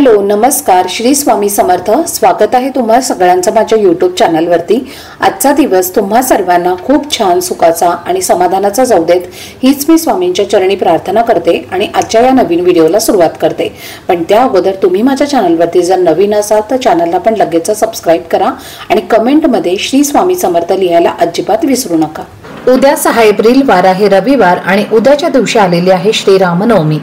Hello नमस्कार, श्री स्वामी समर्थ। स्वागत आहे तुम्हा सगळ्यांचं माझ्या यूट्यूब चॅनलवरती। आजचा दिवस तुम्हा सर्वांना खूप छान सुखाचा आणि समाधानाचा जाऊ देत, हीच मी स्वामींच्या चरणी प्रार्थना करते आणि आजच्या या नवीन व्हिडिओला सुरुवात करते। पण त्या अगोदर तुम्ही माझ्या चॅनलवरती जर नवीन असाल तर चॅनलला पण लगेच सबस्क्राइब करा आणि कमेंटमध्ये श्री स्वामी समर्थ लिहायला अजिबात विसरू नका। उद्या 6 एप्रिल वार आहे रविवार आणि उद्याच्या दिवशी आलेली आहे श्रीरामनवमी।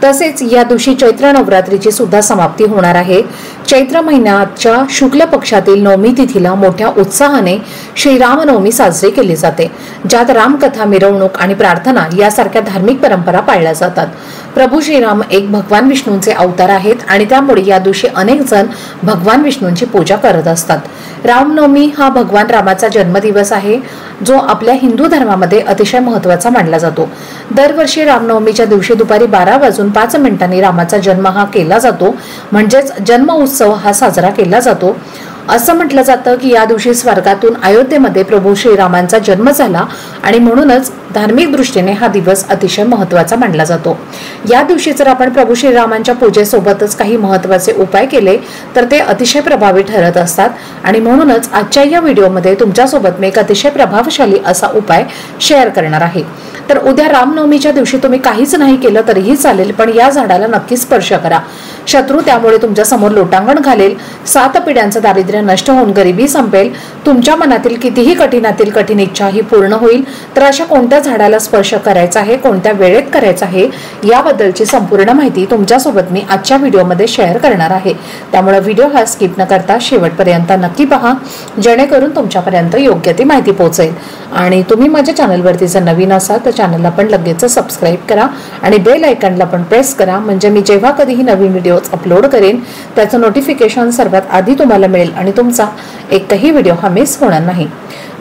तसेच या दिवशी चैत्र नवरात्रीची सुद्धा समाप्ती होणार आहे। चैत्र महिन्याच्या शुक्ल पक्षातील नवमी तिथीला मोठ्या उत्साहाने श्रीरामनवमी साजरी केली जाते, ज्यात रामकथा, मिरवणूक आणि प्रार्थना यासारख्या धार्मिक परंपरा पाळल्या जातात। प्रभू श्रीराम एक भगवान विष्णूंचे अवतार आहेत आणि त्यामुळे या दिवशी अनेक जण भगवान विष्णूंची पूजा करत असतात। रामनवमी हा भगवान रामाचा जन्मदिवस आहे, जो आपल्या हिंदू धर्मामध्ये अतिशय महत्त्वाचा मानला जातो। दरवर्षी रामनवमीच्या दिवशी दुपारी 12:05 रामाचा जन्म हा केला जातो, म्हणजेच जन्म उत्सव हा साजरा केला जातो। असं म्हटलं जातं की या दिवशी स्वर्गातून अयोध्येमध्ये प्रभू श्रीरामांचा जन्म झाला आणि म्हणूनच धार्मिक दृष्टीने हा दिवस अतिशय महत्त्वाचा मानला जातो। या दिवशी जर आपण प्रभू श्रीरामांच्या पूजेसोबतच काही महत्त्वाचे उपाय केले तर ते अतिशय प्रभावी ठरत असतात आणि म्हणूनच आजच्या या व्हिडिओमध्ये तुमच्यासोबत मी एक अतिशय प्रभावशाली असा उपाय शेअर करणार आहे। तर उद्या रामनवमीच्या दिवशी तुम्ही काहीच नाही केलं तरीही चालेल, पण या झाडाला नक्की स्पर्श करा। शत्रू त्यामुळे तुमच्या समोर लोटांगण घालेल, 7 पिढ्यांचं दारिद्र्य नष्ट होऊन गरिबी संपेल, तुमच्या मनातील कितीही कठीणातील कठीण इच्छा ही पूर्ण होईल। तर अशा कोणत्या झाडाला स्पर्श करायचा आहे, कोणत्या वेळेत करायचा आहे, याबद्दलची संपूर्ण माहिती तुमच्यासोबत मी आजच्या व्हिडिओमध्ये शेअर करणार आहे। त्यामुळे व्हिडिओ हा स्किप न करता शेवटपर्यंत नक्की पहा, जेणेकरून तुमच्यापर्यंत योग्य ती माहिती पोहोचेल। आणि तुम्ही माझ्या चॅनलवरती जर नवीन असाल तर चॅनलला पण लगेच सबस्क्राइब करा आणि बेल आयकॉनला पण प्रेस करा, म्हणजे मी जेव्हा कधीही नवीन व्हिडिओज अपलोड करेन त्याचं नोटिफिकेशन सर्वात आधी तुम्हाला मिळेल आणि तुमचा एकही व्हिडिओ हा मिस होणार नाही।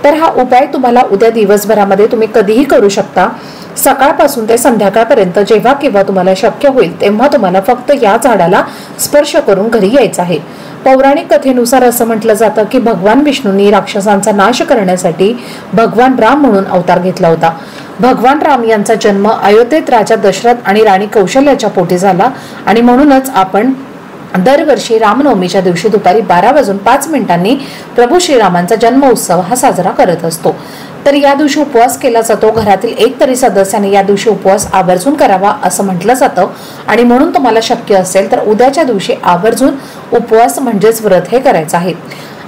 तर हा उपाय तुम्हाला उद्या दिवसभरामध्ये तुम्ही कधीही करू शकता। सकाळपासून ते संध्याकाळपर्यंत जेव्हा केव्हा तुम्हाला शक्य होईल तेव्हा तुम्हाला फक्त या झाडाला स्पर्श करून घरी यायचं आहे। पौराणिक कथेनुसार असं म्हटलं जातं की भगवान विष्णूंनी राक्षसांचा नाश करण्यासाठी भगवान राम म्हणून अवतार घेतला होता। भगवान राम यांचा जन्म अयोध्येत राजा दशरथ आणि राणी कौशल्याच्या पोटी झाला आणि म्हणूनच आपण दरवर्षी रामनवमीच्या दिवशी दुपारी 12:05 प्रभू श्रीरामांचा जन्म उत्सव हा साजरा करत असतो। तर या दिवशी उपवास केला जातो। घरातील एक तरी सदस्याने या दिवशी उपवास आवर्जून करावा असं म्हटलं जातं आणि म्हणून तुम्हाला शक्य असेल तर उद्याच्या दिवशी आवर्जून उपवास म्हणजेच व्रत हे करायचं आहे।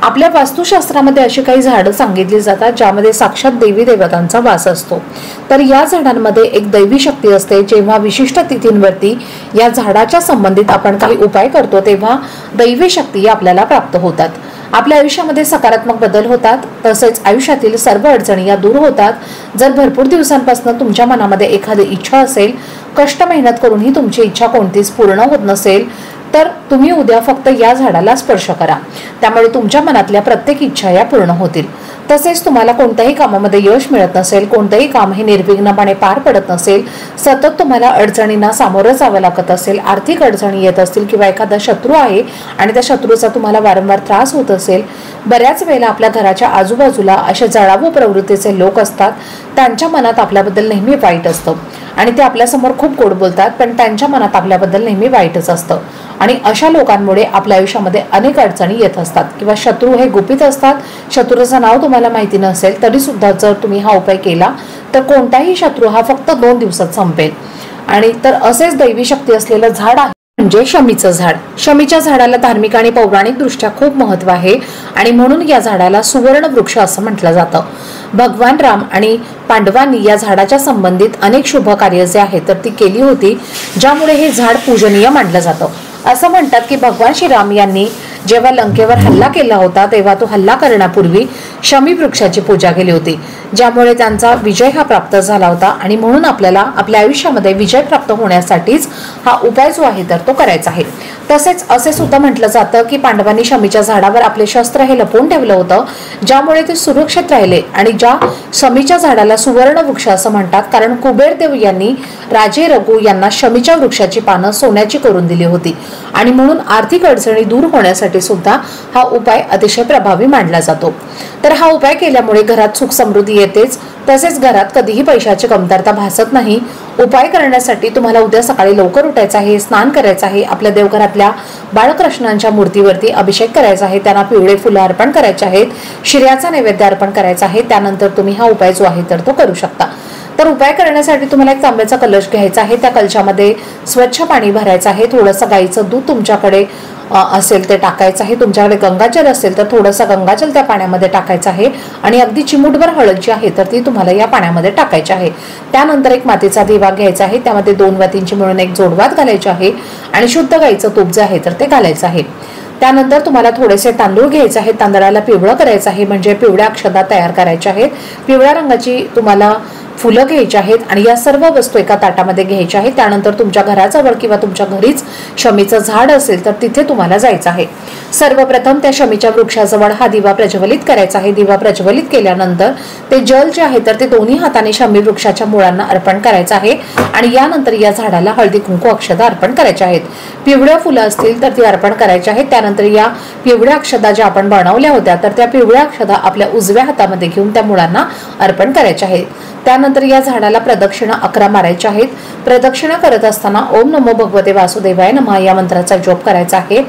आपल्या वास्तुशास्त्रामध्ये अशी काही झाडं सांगितली जातात ज्यामध्ये साक्षात देवी देवतांचा वास असतो। तर या झाडांमध्ये एक दैवी शक्ती असते। जेव्हा विशिष्ट तिथींवरती या झाडाच्या संबंधित आपण काही उपाय करतो तेव्हा दैवी शक्ती आपल्याला प्राप्त होतात। आपल्या आयुष्यामध्ये सकारात्मक बदल होतात, तसेच आयुष्यातील सर्व अडचणी या दूर होतात। जर भरपूर दिवसांपासून तुमच्या मनामध्ये एखादी इच्छा असेल, कष्ट मेहनत करूनही तुमची इच्छा कोणतीच पूर्ण होत नसेल, तर तुम्ही उद्या फक्त या झाडाला स्पर्श करा, त्यामुळे तुमच्या मनातल्या प्रत्येक इच्छा या पूर्ण होतील। तसेच तुम्हाला कोणत्याही कामामध्ये यश मिळत नसेल, कोणतेही काम हे निर्विघ्नपणे पार पडत नसेल, सतत तुम्हाला अडचणींना सामोरं जावं लागत असेल, आर्थिक अडचणी येत असतील किंवा एखादा शत्रू आहे आणि त्या शत्रूचा तुम्हाला वारंवार त्रास होत असेल, बऱ्याच वेळेला आपल्या घराच्या आजूबाजूला अशा जळावू प्रवृत्तीचे लोक असतात, त्यांच्या मनात आपल्याबद्दल नेहमी वाईट असतं आणि ते आपल्यासमोर खूप गोड बोलतात, पण त्यांच्या मनात आपल्याबद्दल नेहमी वाईटच असतं आणि अशा लोकांमुळे आपल्या आयुष्यामध्ये अनेक अडचणी येत असतात किंवा शत्रू हे गुपित असतात। शत्रूचं नाव तुम्हाला माहिती नसेल तरी सुद्धा जर तुम्ही हा उपाय केला तर कोणताही शत्रू हा फक्त 2 दिवसात संपेल। आणि तर असेच दैवी शक्ती असलेलं झाड आहे म्हणजे शमीचं झाड। शमीच्या झाडाला धार्मिक आणि पौराणिक दृष्ट्या खूप महत्त्व आहे आणि म्हणून या झाडाला सुवर्ण वृक्ष असं म्हटलं जातं। भगवान राम आणि पांडवांनी या झाडाच्या संबंधित अनेक शुभ कार्य जे आहेत तर ती केली होती, ज्यामुळे हे झाड पूजनीय मानलं जातं। असं म्हणतात की भगवान श्रीराम यांनी जेव्हा लंकेवर हल्ला केला होता तेव्हा तो हल्ला करण्यापूर्वी शमी वृक्षाची पूजा केली होती, ज्यामुळे त्यांचा विजय हा प्राप्त झाला होता आणि म्हणून आपल्याला आपल्या आयुष्यामध्ये विजय प्राप्त होण्यासाठीच हा उपाय जो आहे तर तो करायचा आहे। तसेच असे सुद्धा म्हटलं जातं की पांडवांनी शमीच्या झाडावर आपले शस्त्र हे लपवून ठेवलं होतं, ज्यामुळे ते सुरक्षित राहिले आणि ज्या शमीच्या झाडाला सुवर्ण वृक्ष असं म्हणतात कारण कुबेरदेव यांनी राजे रघु यांना शमीच्या वृक्षाची पानं सोन्याची करून दिली होती आणि म्हणून आर्थिक अडचणी दूर होण्यासाठी सुद्धा हा उपाय अतिशय प्रभावी मानला जातो। तर हा उपाय केल्यामुळे घरात सुख समृद्धी येतेच, तसेच घरात कधीही पैशाची कमतरता भासत नाही। उपाय करण्यासाठी तुम्हाला उद्या सकाळी लवकर उठायचं आहे, स्नान करायचं आहे, आपल्या देवघरातल्या बाळकृष्णांच्या मूर्तीवरती अभिषेक करायचा आहे, त्यांना पिवळे फुलं अर्पण करायचे आहेत, शिऱ्याचा नैवेद्य अर्पण करायचा आहे। त्यानंतर तुम्ही हा उपाय जो आहे तर तो करू शकता। तर उपाय करण्यासाठी तुम्हाला एक तांब्याचा कलश घ्यायचा आहे, त्या कलशामध्ये स्वच्छ पाणी भरायचं आहे, थोडंसं गाईचं दूध तुमच्याकडे असेल ते टाकायचं आहे, तुमच्याकडे गंगाजल असेल तर थोडंसं गंगाजल त्या पाण्यामध्ये टाकायचं आहे आणि अगदी चिमूटभर हळद जी आहे तर ती तुम्हाला या पाण्यामध्ये टाकायची आहे। त्यानंतर एक मातीचा दिवा घ्यायचा आहे, त्यामध्ये 2 वातींची मिळून एक जोडवात घालायची आहे आणि शुद्ध गाईचं तूप जे आहे तर ते घालायचं आहे। त्यानंतर तुम्हाला थोडेसे तांदूळ घ्यायचे आहेत, तांदळाला पिवळं करायचं आहे म्हणजे पिवळ्या अक्षता तयार करायच्या आहेत। पिवळ्या रंगाची तुम्हाला फुलं घ्यायची आहेत आणि या सर्व वस्तू एका ताटामध्ये घ्यायच्या आहेत। त्यानंतर तुमच्या घराजवळ किंवा तुमच्या घरीच शमीचं झाड असेल तर तिथे तुम्हाला जायचं आहे। सर्वप्रथम त्या शमीच्या वृक्षाजवळ हा दिवा प्रज्वलित करायचा आहे। दिवा प्रज्वलित केल्यानंतर ते जल जे आहे तर ते दोन्ही हाताने शमी वृक्षाच्या मुळांना अर्पण करायचं आहे आणि यानंतर या झाडाला हळदी कुंकू अक्षता अर्पण करायच्या आहेत। पिवळ्या फुलं असतील तर ती अर्पण करायची आहेत। त्यानंतर या पिवळ्या अक्षता ज्या आपण बनवल्या होत्या तर त्या पिवळ्या अक्षता आपल्या उजव्या हातामध्ये घेऊन त्या मुळांना अर्पण करायच्या आहेत। त्यानंतर या झाडाला प्रदक्षिणा 11 मारायच्या आहेत। प्रदक्षिणा करत असताना ओम नमो भगवते वासुदेवाय नमः या मंत्राचा जप करायचा आहे।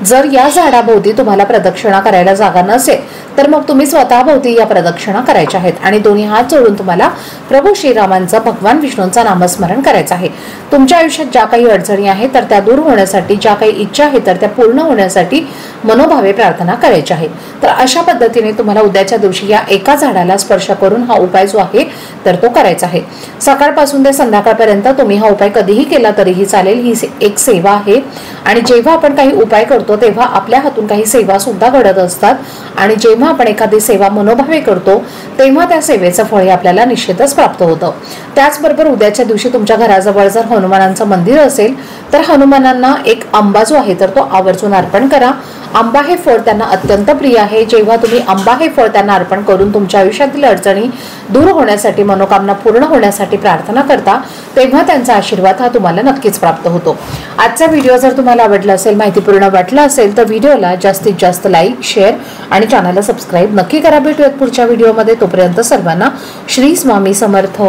जर या झाडाभोवती तुम्हाला प्रदक्षिणा करायला जागा नसेल तर मग तुम्ही स्वतःभोवती या प्रदक्षिणा करायच्या आहेत आणि दोन्ही हात जोडून तुम्हाला प्रभू श्रीरामांचं भगवान विष्णूंचं नामस्मरण करायचं आहे। तुमच्या आयुष्यात ज्या काही अडचणी आहेत तर त्या दूर होण्यासाठी, ज्या काही इच्छा आहेत तर त्या पूर्ण होण्यासाठी मनोभावे प्रार्थना करायची आहे। तर अशा पद्धतीने तुम्हाला उद्याच्या दिवशी या एका झाडाला स्पर्श करून हा उपाय जो आहे तर तो करायचा आहे। सकाळपासून ते संध्याकाळपर्यंत तुम्ही हा उपाय कधीही केला तरीही चालेल। ही एक सेवा आहे आणि जेव्हा आपण काही उपाय करतो तेव्हा आपल्या हातून काही सेवा सुद्धा घडत असतात आणि जेव्हा आपण एखादी सेवा मनोभावे करतो तेव्हा त्या सेवेचं फळ आपल्याला निश्चितच प्राप्त होतं। त्याचबरोबर उद्याच्या दिवशी तुमच्या घराजवळ जर हनुमानांचं मंदिर असेल तर हनुमानांना एक आंबा जो आहे तर तो आवर्जून अर्पण करा। आंबा हे फळ त्यांना अत्यंत प्रिय आहे। जेव्हा तुम्ही आंबा हे फळ त्यांना अर्पण करून तुमच्या आयुष्यातील अडचणी दूर होण्यासाठी, मनोकामना पूर्ण होण्यासाठी प्रार्थना करता तेव्हा त्यांचा आशीर्वाद हा तुम्हाला नक्कीच प्राप्त होतो। आजचा व्हिडिओ जर तुम्हाला आवडला असेल, माहितीपूर्ण वाटला असेल तर व्हिडिओला जास्तीत जास्त लाईक, शेअर आणि चॅनलला सबस्क्राईब नक्की करा। भेटूयात पुढच्या व्हिडिओमध्ये, तोपर्यंत सर्वांना श्री स्वामी समर्थ।